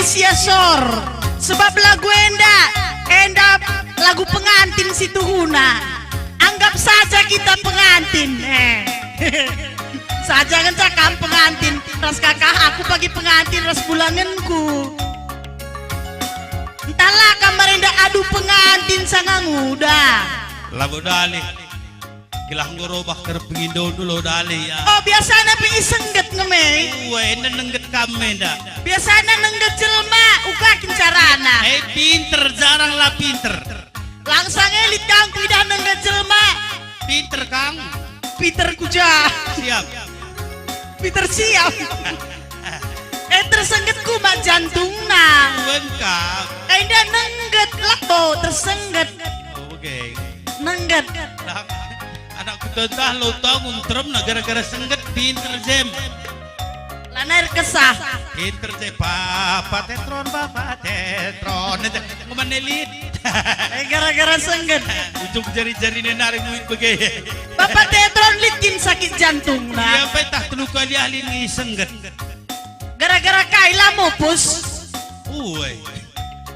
inisiasor. Sebab lagu enda lagu pengantin si Tuhuna. Anggap saja kita pengantin. Saja kan cakam pengantin. Ras kakak aku bagi pengantin ras bulanganku. Entahlah kamar indah adu pengantin sangat muda. Lagu dali. Kilah ngorobah ker pengindo dulu dali ya. Oh biasanya pergi sengget ngemei. Weh nengget kami dah. Biasanya nengget jelma ukakin carana. Pinter jarang lah pinter. Langsung elit kang tidak nengget jelma. Pinter kang. Peter kuja. Siap. Peter siap. Tersengget kumat jantung nang. Bengkak. Dia nengget lakbo tersengget. Oke. Nengget. Anakku tentah lo tau nguntrem nah gara-gara sengget pinter jem. Lanar kesah. Pinter jem. Papa tetron. Ngumanelit. Gara-gara sengget. Ujung jari-jari nenari muit begitu. Bapak Tetron litin sakit jantung Dia nah. petah telu kali ahli ni sengget. Gara-gara kaila mopus. Uwe.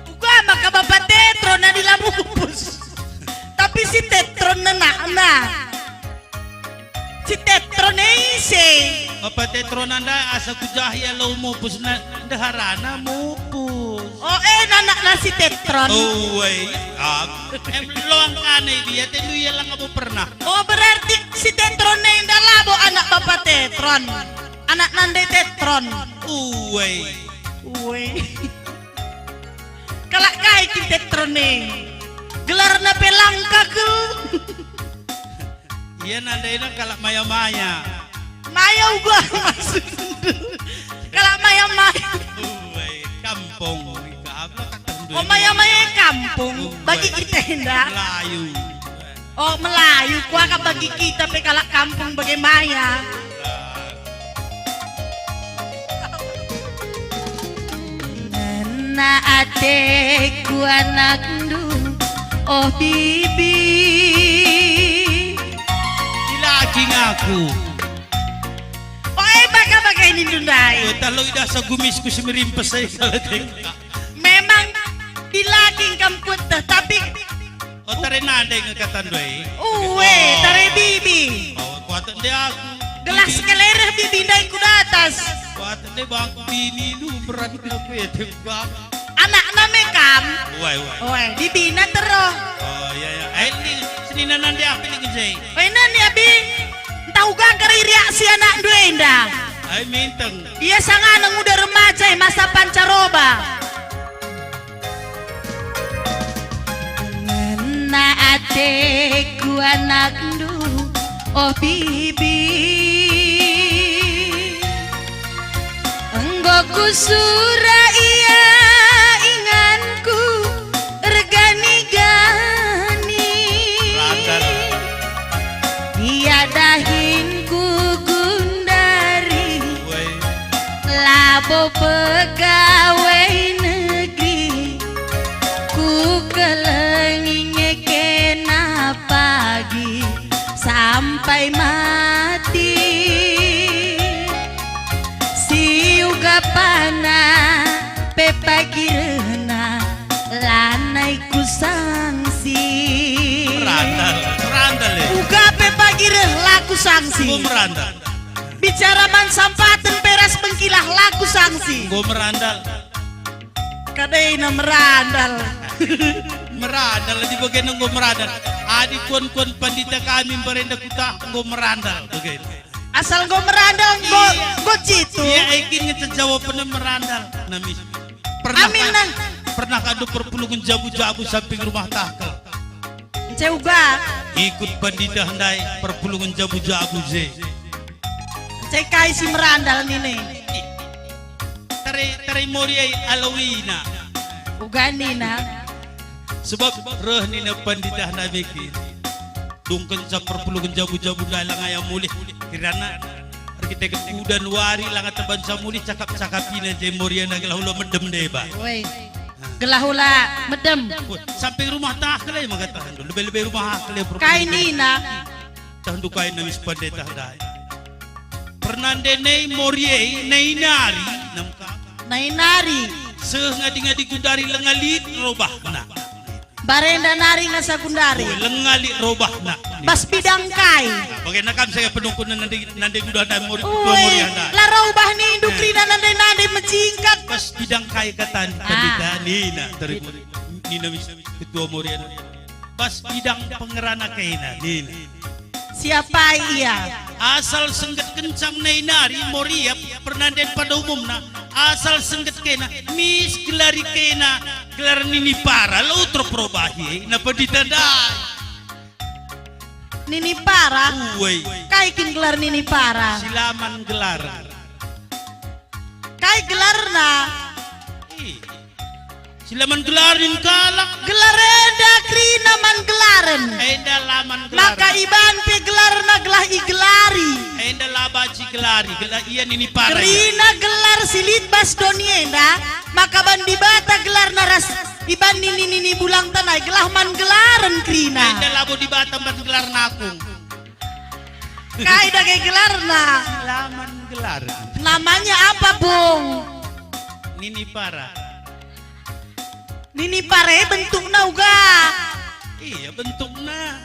Bukan maka Bapak Tetron na nila mopus. Tapi si Tetron na. Si Tetron na isi. Apa tetron anda asa kujahya lo mupus na daharana mupus. Oh nanak na si Tetron. Uwe. Lo ang kanay dia telu ya lang ako pernah. Oh berarti si Tetron na yung dalabo anak Bapak Tetron. Anak nanday Tetron. Uwe. Uwe. Kalak kay ki Tetron na. Gelar na pelangka ke. Iya nanday na kalak maya-maya. Maya gua maksud. Kalak maya-maya. Uwe. Kampung. Oh maya-maya kampung. Bagi kita hendak. Melayu. Oh Melayu. Kuah bagi kita pe kalak kampung bagi maya. Na adekku anak ndung. Oh bibi. Dilaging aku. Oh baka ini dundai. Talo ida sa gumis ko si mirimpes ay kalating. Memang dilaging kamput tapi O tare nanday nga katandoy. uwe tare bibi. O kuwatan di ako. Gelas kelereh bibi ndai ku atas. Kuwatan di ba ako bini lu berat na pwede ba? Anak na mekam. Uwe. Oe bibi na tero. Oh iya ya. Ay ni sinina nanday ako ni Gizay. Oe nani abi. Tahu gak reaksi anak duenda. Ay mintang. Iya sangat nang udah remaja masa pancaroba. Na adekku anak ndung. Oh bibi. Enggoku sura iya inganku regani-gani. Radar. Iya dahinku gundari. Uwe. Labo pegawai negeri. Ku kelenginge kena pagi sampai mati. Siuga pana pepagi rena lanai ku sangsi. Randal. Randal ya. Uga pepagi laku sangsi. Gue merandal. Bicara man sampaten peras pengkilah laku sangsi. Gue merandal. Kadai na merandal. Merandal di bagian gue merandal. Adi kuan-kuan pandita kami berenda kuta gue merandal. Begitu. Asal go merandal go citu. Iya, ikin ngejawab pernah merandal. Namis. Pernah Amin nang. pernah kado perpulungan jabu-jabu samping rumah takel. Ceuga. Ikut pandita handai perpulungan jabu-jabu ze. Cekai si merandal nini. Tare moriai alawina. Ugani na. Sebab reh ni na pandita handai mikir. Dungken sa perpulungan jabu-jabu dalang ayam mulih. Kirana arkitek udan wari langat teban sa mulih cakap-cakapina je moria naglahulo medem deba. Woi. Gelahula medem. Sampai rumah takel ay magatahan do. Lebih-lebih rumah takel Kai nina. tahan dukai namis pandita handai. Pernande nei morie nei nari namka Nainari. ngadi-ngadi gundari lengalit robah na. Barenda nari nga sekundari. Lengali robah na. Bas bidang kai. Bagaimana kam saya penungkun nanti gudah dan Uy, murianda. larau bah ni indukrina nande menjingkat. Pas bidang kai katan pendeta nina teribu nina ketua murianda. Pas bidang pengerana kaina nina. Siapa ia? Asal sengget kencang nari moria pernanden pada umumna. Asal sengget kena mis gelari kena gelar nini para lo terprobahi na peditandai. Nini para? Uwe Kaikin gelar nini para. silaman gelar. Kai gelar na. Silaman gelarin kalak. Gelar enda krina man gelaran. Enda laman Maka gelar. iban pe gelar na gelah igelari. Enda labaci gelari. Gelar iya nini para. Ya. Krina gelar silit bas donienda. Maka bandi bata gelar na ras. Iban nini bulang tanai gelah man gelaran krina. Enda labo di Batam ban gelar nakung. Kai dagai gelar na. Laman gelar. Namanya apa bung? Nini para. Nini pare bentuk na uga. Iya bentuknya.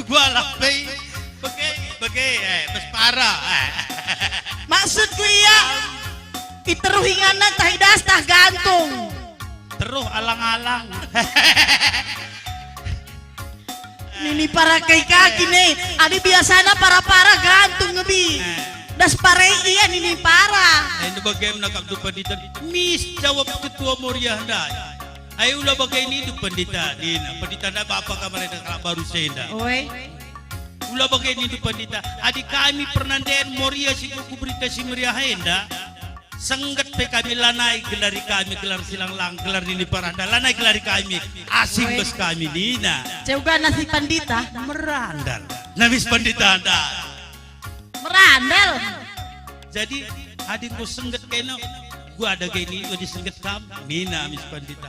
Gua lapay. Bagai bes para. Maksudku iya. Iteruhingan na tahidas tah gantung. Terus alang-alang. Nini para kay kaki nih. Adi biasana para gantung ngebi. Das pare iya nini para. Ini bagaimana kap pendita? Mis jawab ketua Muria handai. Ayo ulah bagai ini tu pendita. Dina pendita na bapa kamar ada kalau baru senda. Oi. Ulah bagai ini tu pendita. Adik kami pernandayan Muria si kuku berita si Muria henda. Senggat pe kami lanai gelari kami gelar silang lang gelar ini paranda lanai gelari kami asing bes kami Dina. Juga nasi pandita. Merandal. Nabis pendita anda. Merandal. Jadi adikku sengget kena gua ada gini gua disengget kami mina mis pandita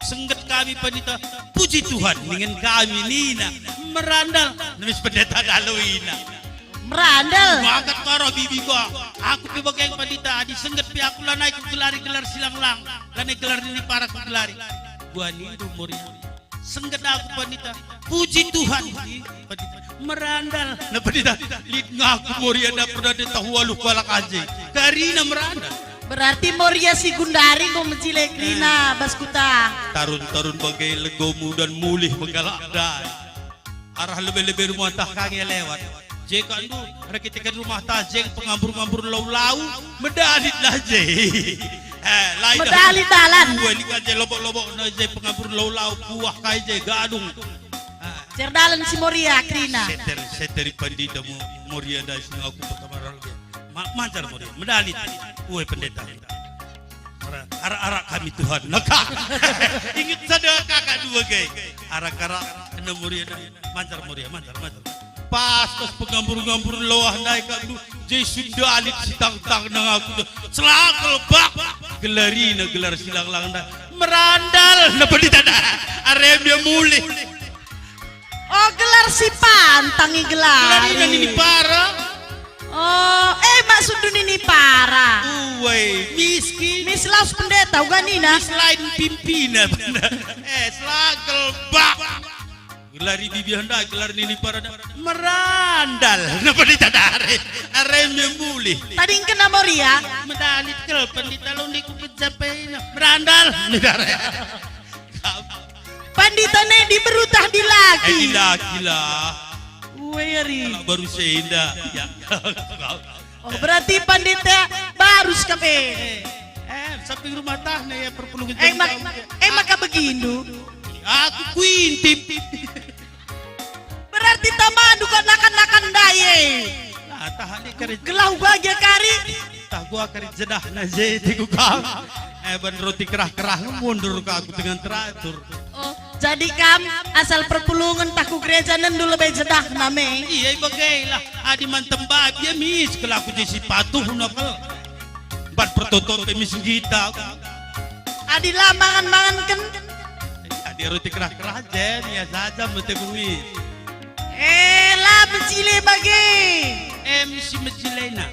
sengget kami pandita puji Tuhan dengan kami nina merandal mis pendeta daluina Merandal. mangkat karo bibi gua aku pebagai pandita adi sengget pi aku lanai ku gelar silang lang lanai gelar ini para ku gelari gua ni umurnya sengget aku pandita puji Tuhan pandita merandal na pandita lid ngaku Muria na pernah ditahu walu balak aja karina merandal Berarti Moria si Gundari mau mencilek Rina baskuta. tarun-tarun bagai legomu dan mulih menggalak dai arah lebih-lebih rumah tah kange lewat jika itu rakitikan rumah tah jeng pengambur-ngambur lau-lau medalit lah je lain Medali dalan. gue ni kan je lobok-lobok na je pengambur lau-lau buah kai je gadung Cerdalan si Moria Krina. Seteri pandita Muria dah sini aku pertama lagi. Mancar Muria, medali. Woi pendeta. Arak-arak kami Tuhan. Naka. Ingat saja kakak dua gay. Arak-arak kena Muria dah. Mancar Muria, mancar. Pas pengambur-ngambur lawah naik aku. Jesu dalit sitang-tang nang aku. Selakal bak. Gelarina gelar silang lang dah. Merandal. Na pendeta dah. Aremnya mulih. Oh gelar si pantangi gelar. Gelarina ini para. Oh maksud ini para. Uwe, miskin. Miss Laus pendeta uga Nina. Selain pimpinan. Selagel bak. Gelari bibi handa, gelar nini para merandal. Napa ditadare? Aremnya mulih. Tadi kena Moria. Medalit kel pendita lundi ku kecapai merandal. Nidare. Pandita Nedi berutah di lagi. Laki lah. Weri. Kalau baru senda. Ya. Oh berarti pandita baru kape. Samping rumah tah ya perpuluh Maka begini. aku kuintip. Berarti taman duka nakan daye. Nah, tahani kari Gelau bahagia kari. tah gua kari jedah na zeti ku kau. Ban roti kerah-kerah mundur ke aku dengan teratur. Oh, jadi kam asal perpulungan taku gereja nendu lebih jedah name. Iya bagailah adi mantem babi mis kalau aku jadi patuh nakal. Ban pertotot mis kita. Adi lah mangan kan. Adi roti kerah-kerah aja ya saja mete bumi. Lah becile bagi. Misi mecilena.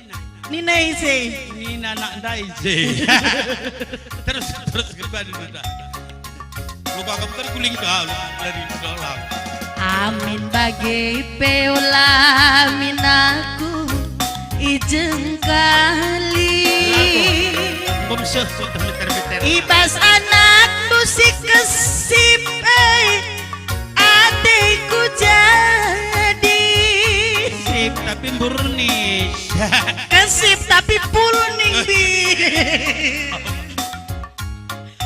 Ninay say. Ni nanak daise. Terus kepada kita. Lupa kamu terguling kau dari dalam. Amin bagai peola minaku ijeng kali. Bomseh sudah meter-meter. Ibas anak musik kesip adikku jadi. Sip tapi burnish. Kesip tapi pulning bi.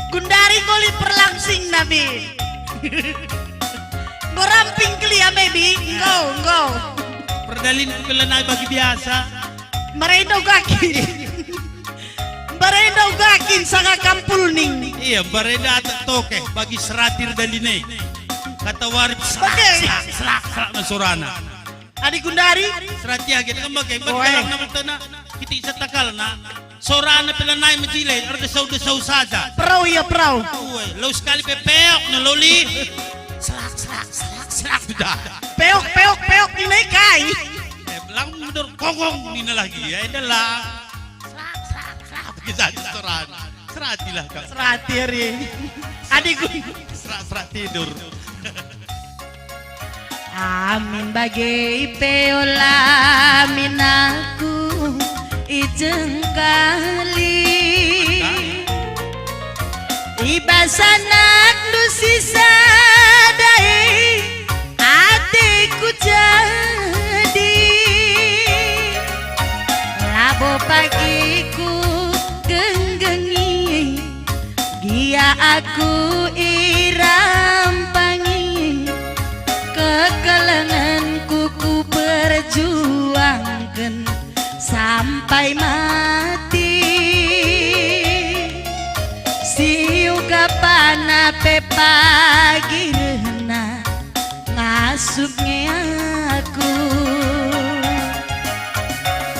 Gundari goli perlangsing nabi. Goramping kelia baby. Go. Perdalin kelenai bagi biasa. Merendau gakin. Merendau gakin sangat kampul ning. Iya, bareda atak toke bagi seratir daline. Kata warip Oke. serak masurana. Adik Gundari. Seratia kita kan bagai Oe. berdalam nama tanah kita isa takal na. Sorana pelanai majile, ada desau saja. Perahu ya perahu. Uwe, lo sekali pepeok na loli. Serak sudah. Peok ini kai. Lang mundur kongong ini lagi ya, adalah serak kita sorana. Seratilah kak. Seratir ya. Adik Serak tidur. Amin bagai peola minaku ijeng kali. Ibas anak nu sisa dai hatiku jadi. Labo pagiku genggengi gia aku irampangi. Kekelenganku ku perjuangkan sampai mati. Siu kapana pe pagi rena ngasupnya aku.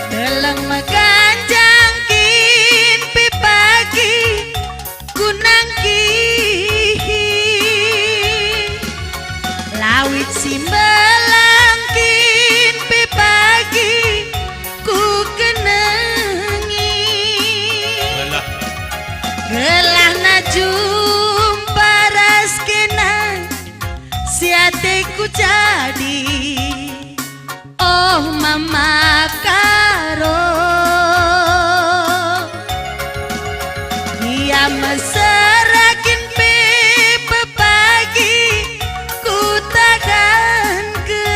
Dalam maganjang kin pe pagi kunangki. Lawit simbalangkin pe pagi ku kenangi. Gelah na jumpa raskena siateku jadi. Oh mama karo dia meserakin pe pepagi ku takkan ke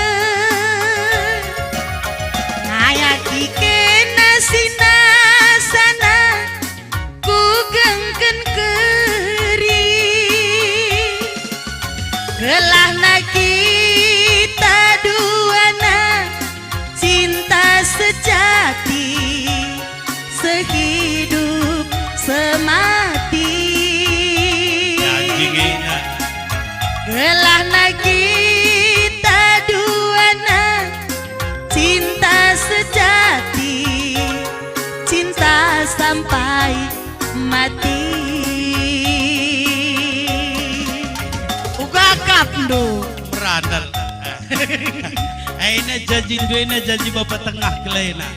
ngayaki kena sinasana ku gengken keri. Gelah na kita duana cinta sejati sehidup semati. Gelah na kita duana cinta sejati cinta sampai mati. Uga kapndo Merandal. Aina janji duena janji bapak tengah kelena.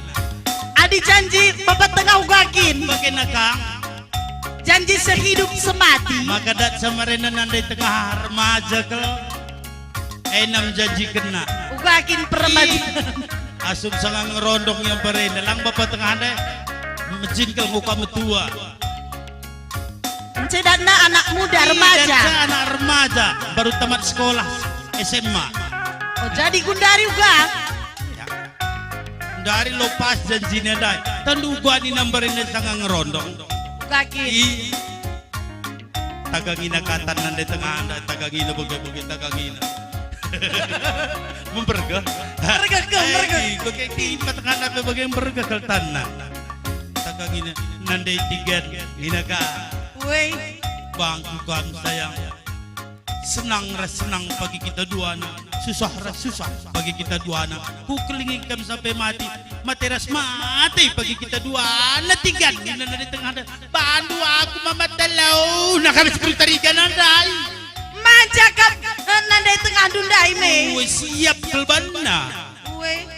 adi janji bapak tengah ugakin Bagai nakang. janji sehidup semati. Maka dat samarena nandai tengah remaja ke. Enam janji kena. Ugakin perempuan. Asum sangang ngerondong yang berena. Lang bapak tengah anda menjingkel muka metua. Cedana anak muda remaja. Iya, anak remaja baru tamat sekolah SMA. Oh, jadi Gundari uga. Dari lepas janjinya dai. Tandu gua ni nambarin sangang ngerondong. Ugakin. Tagangina katan nanda tengah anda. Tagangina bagai-bagai tagangina. Memperga. Merga. Bagai tiba tengah anda bagai memperga kaltanan. Tagangina nanda tiga inaka. Woi, Bangku kami sayang. Senang bagi kita dua anak. Susah bagi kita dua anak. Ku kelingin kami sampai mati. Materas mati bagi kita dua anak. Tiga nina di tengah ada. Bandu aku mama telau. Nak kami sepuluh tarikan andai. manja kap nandai tengah dundai me. Siap kelbana. Woi,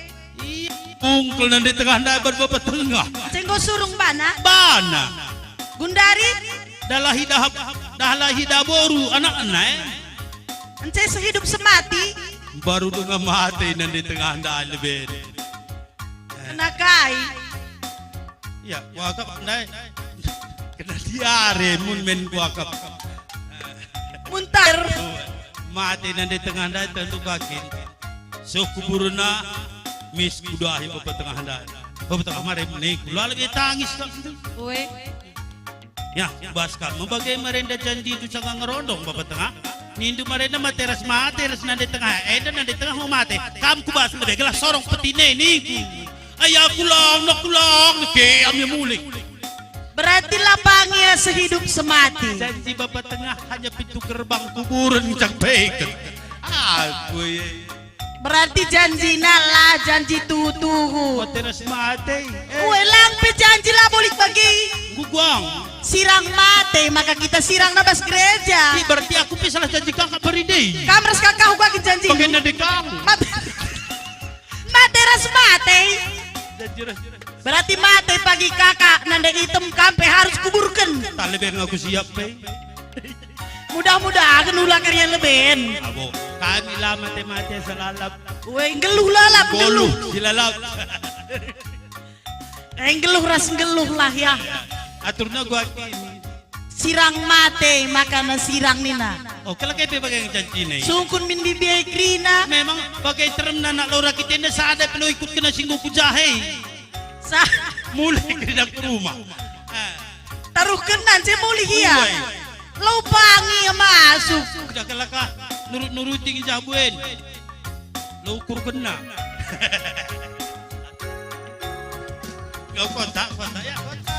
Mung muskul nan di tengah na berbapa tengah. Cenggo surung bana. Bana. Gundari. Dalahi daboru anak-anak. Ence sehidup semati. Baru dengan mati nan di tengah na lebih. Kenakai. Ya, wakap nai. Kena diare mun men wakap. Muntar. Mati nan di tengah na tentu kakin. So kuburuna mis kudahi bapa tengah na. Bapa tengah mare menik. Lalu dia tangis tak itu. Uwe. Ya, baskan membagai merenda janji itu sangat ngerondong bapa tengah. Nindu merenda materas nan di tengah. Dan nan di tengah mau mati. Kamu kubas mereka lah sorong petine ni. Ayah pulang, ke ambil mulik. Berarti lapangnya sehidup semati. Janji bapa tengah hanya pintu gerbang kuburan cak baikan. Aku ya. Berarti janji nala, janji tutu. Materas mati. Uwe lampe janji lah bolik bagi. Guguang. Sirang mate, maka kita sirang nabas gereja. Berarti aku bisa janji kakak beride. Kamras kakak bagi janji. Bagaimana di kamu? Materas mate. Berarti mate pagi kakak nanda hitam kampe harus kuburkan. Tak lebih aku siap pe. Mudah-mudahan ulah karya leben. Abo, kami lah mati selalap. Weh geluh lalap geluh. Silalap. Geluh ras geluh lah ya. Aturnya gua kini. Sirang mate makana sirang nina. Oh, kalau kayak bagai janji nih. Sungkun min bibiay krina. Memang bagai terem na lora kita na sada pero ikut kena singgung ku jahe. Sa Mulai kena ke rumah. taruh kenan saya muli ya. Lupangi masuk. Udah kelaka nurutin jabuin. Lo ukur kena. Yo kontak ya kontak.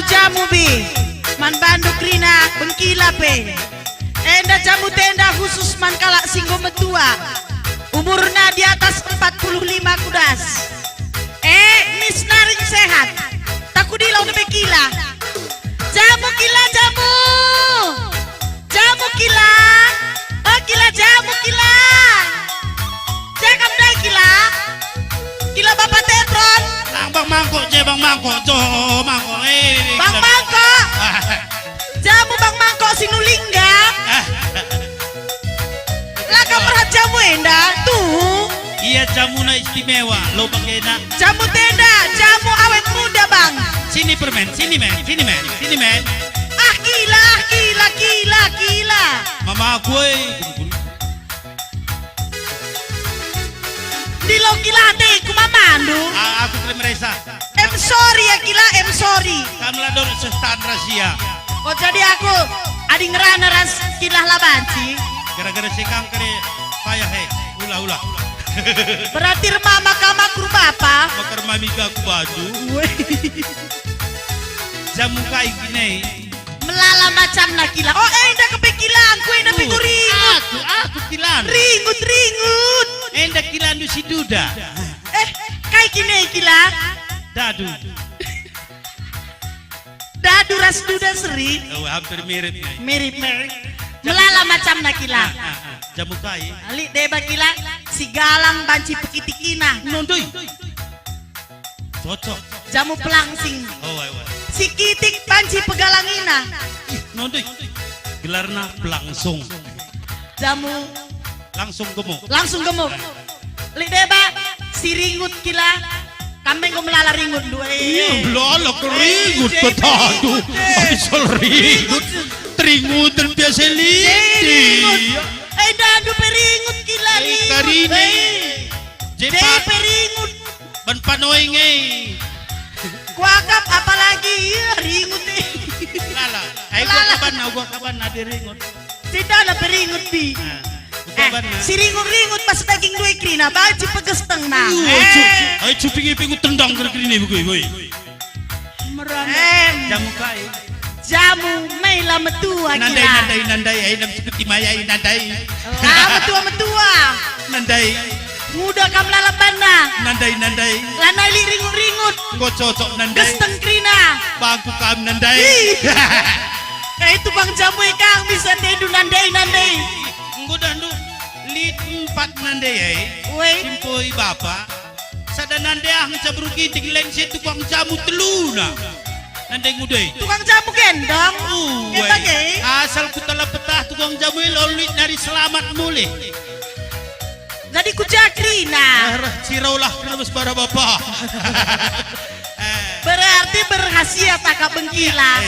Jamu bi man bandu krina bengkila pe enda jamu tenda khusus man kalak singgo metua umurna di atas 45 kudas mis naring sehat takudilau nebe kila jamu kila jamu kila kila jamu kila jakam dai kila bapak tetron Bang Mangkok Bang Mangkok Bang Mangkok jamu Bang Mangkok sinulingga laka perhat jamu enda tuh iya jamu na istimewa lo pakai na jamu tenda jamu awet muda bang sini permen sini men gila mama gue di lo kilate kumamandu aku terima resa sorry ya kila sorry kamu lah dong sestan rahasia oh jadi aku adi ngerana ras kilah labanci gara-gara sekang kere payah ulah berarti remah makama kru bapa makar mami aku baju jamu kai gini melala macam nak kila oh enda kepikilan ku enda pintu ringut aku kilan ringut enda kilan du si duda kai kini kila dadu Dadu ras duda seri. Oh, hampir mirip nih. Mirip. Melala macam nak kila. Jamu kai. Ali deba kila si galang banci pekitikina. Nondoi. Cocok. Jamu pelangsing. Oh, wai. Si kitik banci pegalangina. Nondoi. Gelarna pelangsung. Jamu Langsung gemuk. langsung gemuk. Li deba si ringut kila. Kambing ko melala ringut dua. Iya, lala keringut petadu. Asal ringut. Teringut dan biasa lidi. Dadu peringut kila ringut. Karine. Jepat. Peringut. Ban panoinge. Kuakap apalagi ringut Lala. Ay gua kaban na di ringut. Tidak ada peringut bi. Si ringut-ringut pas daging dua krina baju pegesteng na. Ay cuping-iping tendang kini boy. Jamu kai. Jamu Mela metua kila. Nandai ay nam seperti maya nandai. Metua. Nandai. Muda kam lalaban na. Nandai. Lanai li ringut-ringut. Kau cocok nandai. Gesteng krina. Bangku kam nandai. Itu bang jamu ikang bisa tedu nandai. Engko dandu lit 4 nandai ay. Wei. Simpoi bapak. Sada nandai ang cabru kitik lensi tukang jamu teluna. Nandai ngudai. Tukang jamu gendong. Kita ge. Asal ku telah petah tukang jamu lolit nari selamat mulih. Jadi kujakrina. Siraulah kenapa para bapak. Berarti berhasil tak bengkila.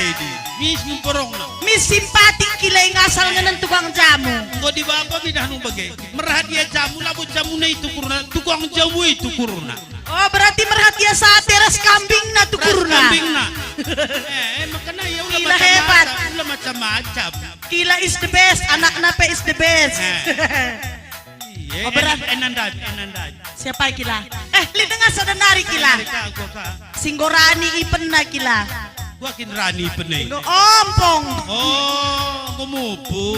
Mis ngumporong na. Mis simpatik kila yang asal ngenen tukang jamu. Engko di bapak bidah nung bagai. Merah dia jamu labu jamu na itu kuruna. Tukang jamu itu kuruna. Oh berarti merhatia saat teras kambing na tukurna. Kambing na. Makanya ya ulah Gila hebat. Ulah macam-macam. Kila is the best, anak nape is the best. Oh, berat. Enandad. Siapa kila? Li dengar sadanari kila. Singgorani ipen na kila. Gua kin rani peneng. Ompong. Oh, gomupu.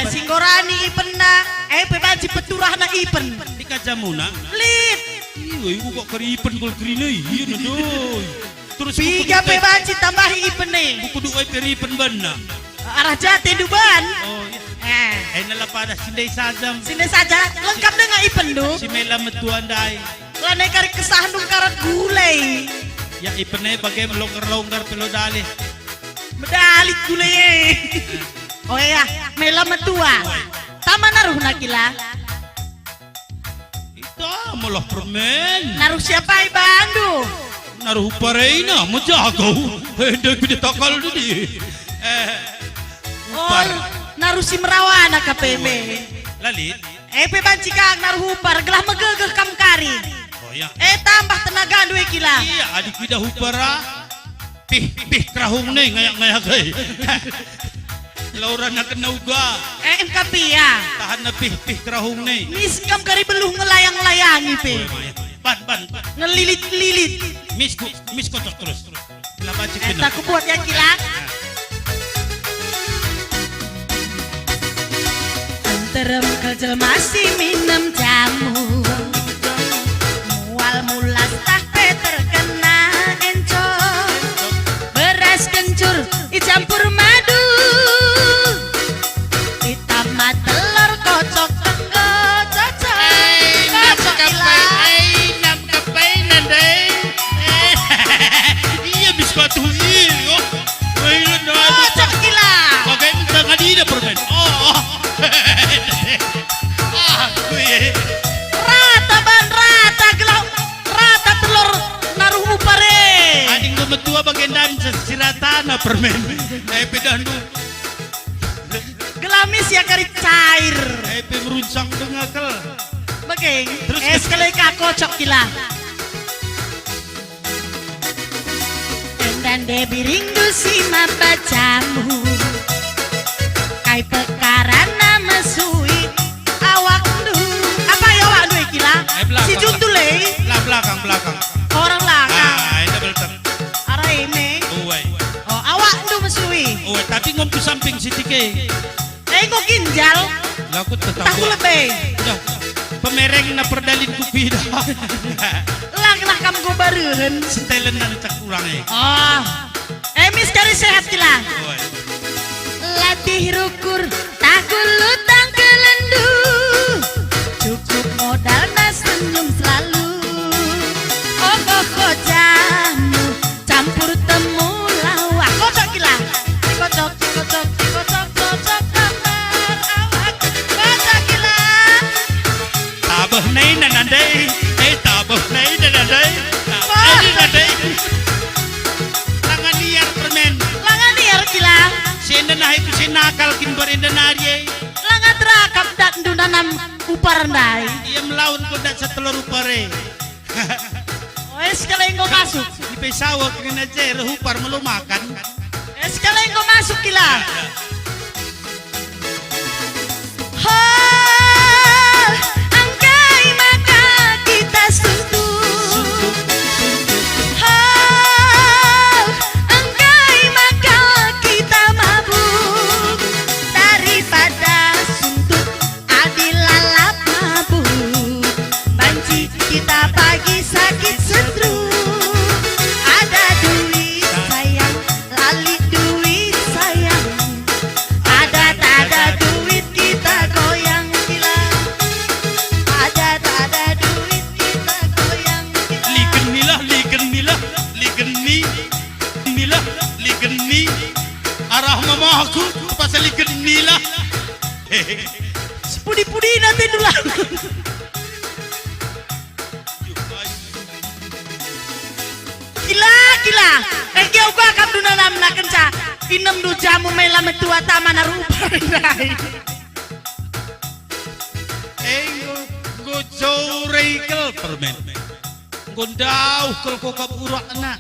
Singgorani ipen na. Pebaji peturah na ipen. Dika jamuna. Lit. Iya, ibu kok keripen kol kerina iya ndoy. Terus Tiga pebaji tambahi ipen nih. buku dua keripen bana. Arah jati duban. Oh iya. Nala pada sindai sajam. Sini saja lengkap dengan ipen du. Si Mela metuan dai. Lanai kari kesahan dung karat gulai. Ya ipene bagai melonggar-longgar pelo dali. Medalit gulai. Oh iya, Mela metua. Tama naruh nakila. Ito malah permen. Naruh siapa Bandu? Naruh pareina majagaw. Hendak pidi takal di. Oh, naruh si merawana KPB. Lalit. Pebanci kang naruh upar gelah megegeh kam kari. Oh ya. Tambah tenaga dua kila. Iya, adik kita hupara. Pih kerahung nih ngayak-ngayak ay. Laura na kena uga. MKP ya. Tahan na pih kerahung nih. Mis kam kari beluh ngelayang-layangi pe. Ban. Ngelilit-lilit. Mis kocok terus. Kenapa cik Tak buat yang kila. Anterem kecil masih minum jamu. Mual mulas tak terkena encok. Beras kencur dicampur madu. Ditambah telur kocok tenggo cocok. Kocok kila. Nam kapai nandai. Iya bis batu iyo. Kocok kila. Bagai minta ngadida permen. Oh. Rata gelau rata telur naruh upare. Ading metua bagian dan siratana permen. Pedandu. Gelamis ya kari cair. Meruncang dengakel. Bagai Terus sekali kocok gila. Dan debi rindu si bacamu. Kai perkara nama sui awak du. Apa ya awak du gila? Si Juntule. Belakang. Orang belakang. Itu belakang. Arah ini. Uwe. Oh awak du mesui. Uwe, tapi ngomong samping si Tike. Kok ginjal. Laku tetap. Taku lebih. Udah. Pemereng na perdalin kupi dah. Lang kamu gue baruan. Setelan na cak kurang eh. Oh, Wis cari sehat kila. Woi. Latih rukur tak kulutang kelendu. Cukup modal na senyum selalu. Ogoh jamu campur temulawak. Kocok kila. Kocok kamar awak. Kocok kila. Tabah nei nanandai. Tabah nei nanandai. Langan liar permen. Langan liar kila. Senda nahi ku senakal kin berenda nari. Langat rakap dan dunanam upar ndai. Ia melawan ku dak setelur upare. Sekali engkau masuk. Di pesawa kena aja upar melu makan. Sekali engkau masuk kila. Angkai maka kita suntuk. Angkai maka kita mabuk. Daripada suntuk adilalap mabuk. Banci kita pagi sakit setruk. Ada duit sayang, lali duit sayang. Ada tak ada duit kita goyang gila. Ada tak ada duit kita goyang gila. Ligen ni. Arah mama aku pasal ligen ni lah. Pudi-pudi nanti dulu. Gila. Kau gua akan dunanam nak kenca. Inem du jamu mela metua taman rupa ndai. Go joreikel permen. Gondau kel kokap urak na.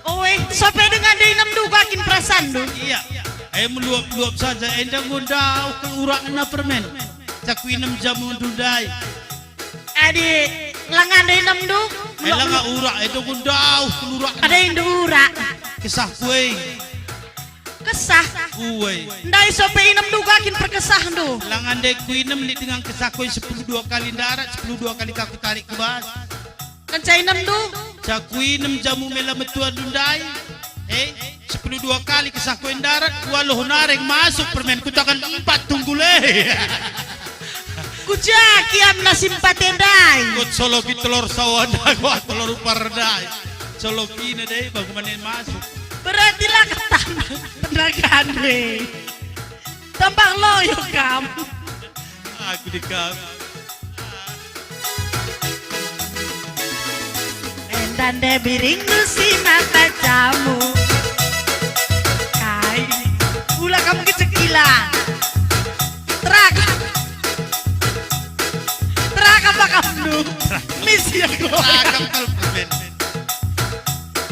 Oi, sampai dengan dia inem du gakin perasaan du. Iya. Meluap-luap saja. Endang gondau kel urak na permen. Caku inem jamu dudai. Adi langan dia inem du. Langa urak itu gondau kel urak. Ada yang ura. Kisah kue. Kesah. Kue. Ndai sampai inem du gakin perkesah du. Langan dek ku inem ni dengan kisah kue 10 dua kali darat, 10 dua kali kaku tarik ke bas. Kenca inem du. Caku inem jamu mela metua dundai. 10 dua kali kisah kue darat, walau nareng masuk permen kutakan 4 tunggule. Kuja kiam nasim patendai. Kot soloki telur sawada, gua telur pardai. Soloki na deh bagaimana masuk. Berarti lah ketambah penagaan deh. Tambah loyo kam. Aku dikam. Endan de biring si mata jamu. Kai, pula kamu kecekila. Terak apa kamu? Misi aku. Agam tel permen.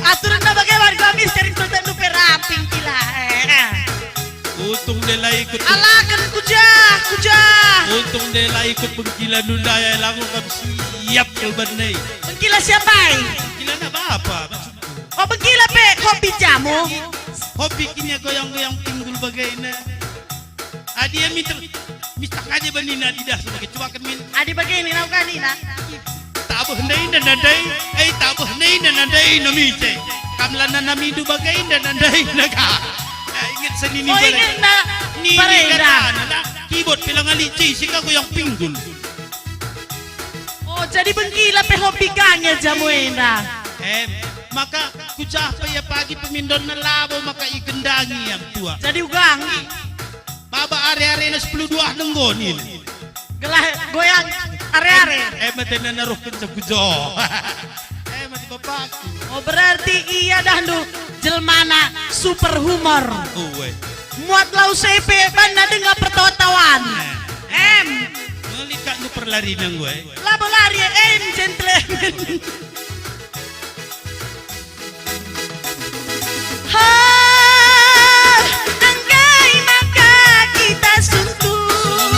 Aturan na bagaimana gua misteri sultan du peramping kila. Untung dia lah ikut. Alakan kuja. Untung dia lah ikut pengkilan dundaya lagu kam siap kelbanai. Bengkila siapa? Kila na apa? Oh bengkila pe kopi jamu. Hobi kini goyang-goyang pinggul bagaina. Adia mistak aja banina tidak sebagai cuakan min. Adi begini nau kanina. Tabuh nei dan nadai, tabuh nei dan nadai namice. Kamlana namidu bagaina dan nadai naga. Ingat seni ni Oh ingin na ni pareda. Keyboard pilang alici sika goyang pinggul. Oh jadi bengkila pe hobi gangnya jamu enda. Maka kucah ya pagi pemindon na labo maka ikendangi yang tua. Jadi ugang. Baba are-are na 10 dua nenggoni. Gelah goyang are-are. Mati na naruh sa kujo. Mati bapakku. Oh berarti iya dah du jelmana super humor. Muat lau sepe banda dengar pertawan. Ngelika nu perlari nang gue. Labo lari gentleman. Angkai maka kita suntuk.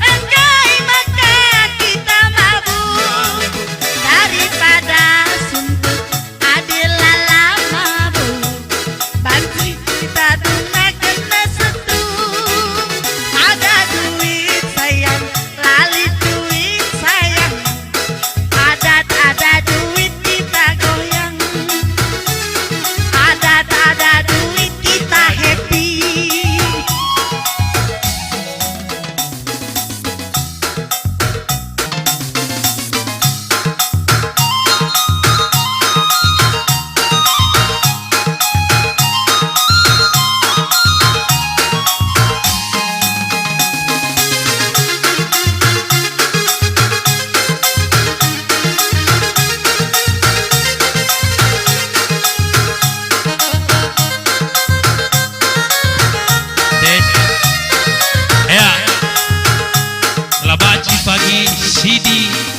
Angkai maka kita mabuk. Daripada suntuk adilah mabuk. Banci kita dunia kena setuk. Ada duit sayang, lali duit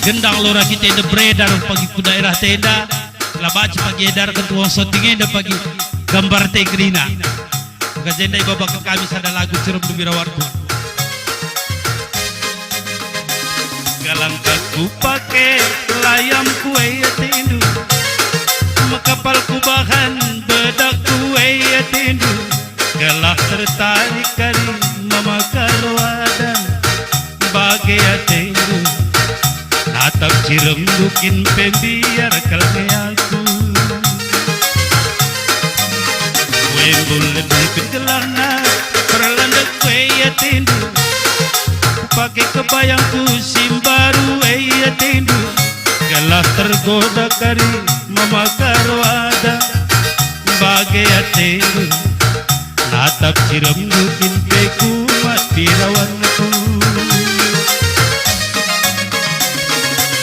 gendang lora kita eda beredar pagi ku daerah tenda lah baca pagi edar ketua soting eda pagi gambar teh grina kajenda iba bakal kami sada lagu cirum demi rawarku galang kaku pakai layam kue tindu makapal ku bahan bedak kue tindu galah tertarik kari mama karwadan bagai tindu natap cirum dukin pembiar kalme aku kue boleh bikin gelana perlandak kue tindu pakai kebayangku simbaru tindu galah tergoda kari mama karwada bagai tindu natap cirum dukin peku mati rawanku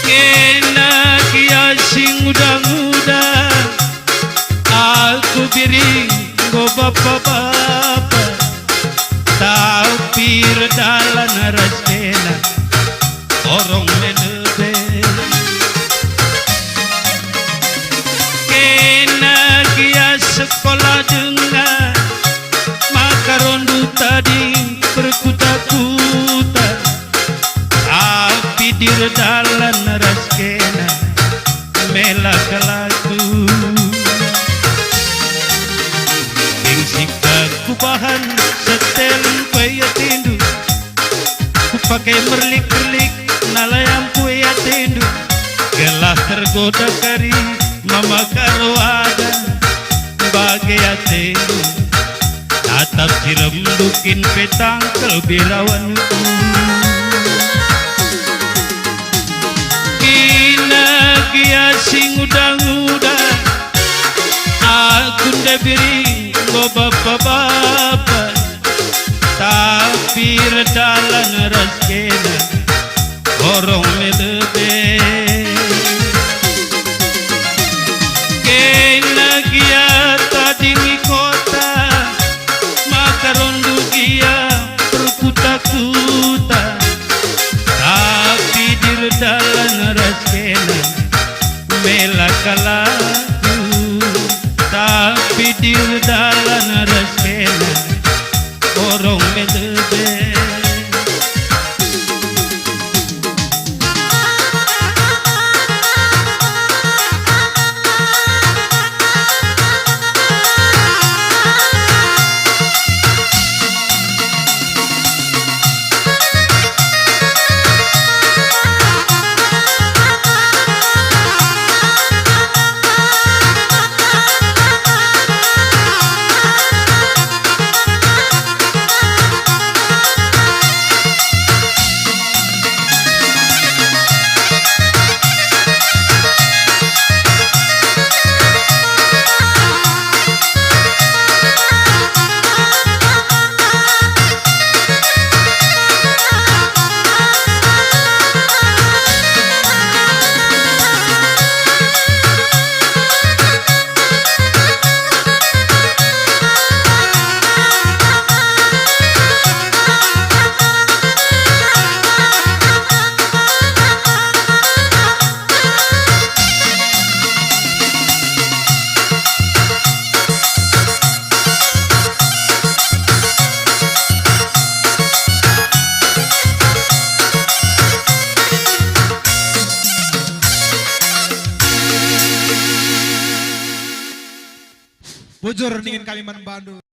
kena kia sing udah aku biring go bapak-bapak tapi redalan raskena orang menebe kena kia sekolah dengar maka rondu tadi berkuta-kuta tapi di redalan raskena melak laku ku bahan setel kue tindu ku pakai merlik-merlik nalayam kue tindu gelah tergoda kari mama karwada bagai tindu tatap cirum dukin petang kelbirawanku kina kia sing udang-udang aku ndebiri bapak-bapak tapi redalan raskena orang melebe kena gia tadi di kota maka rondu gia berkuta-kuta tapi di redalan raskena melakalaku tapi di dalan raskena orang melebe Bujur dingin kami Bandung.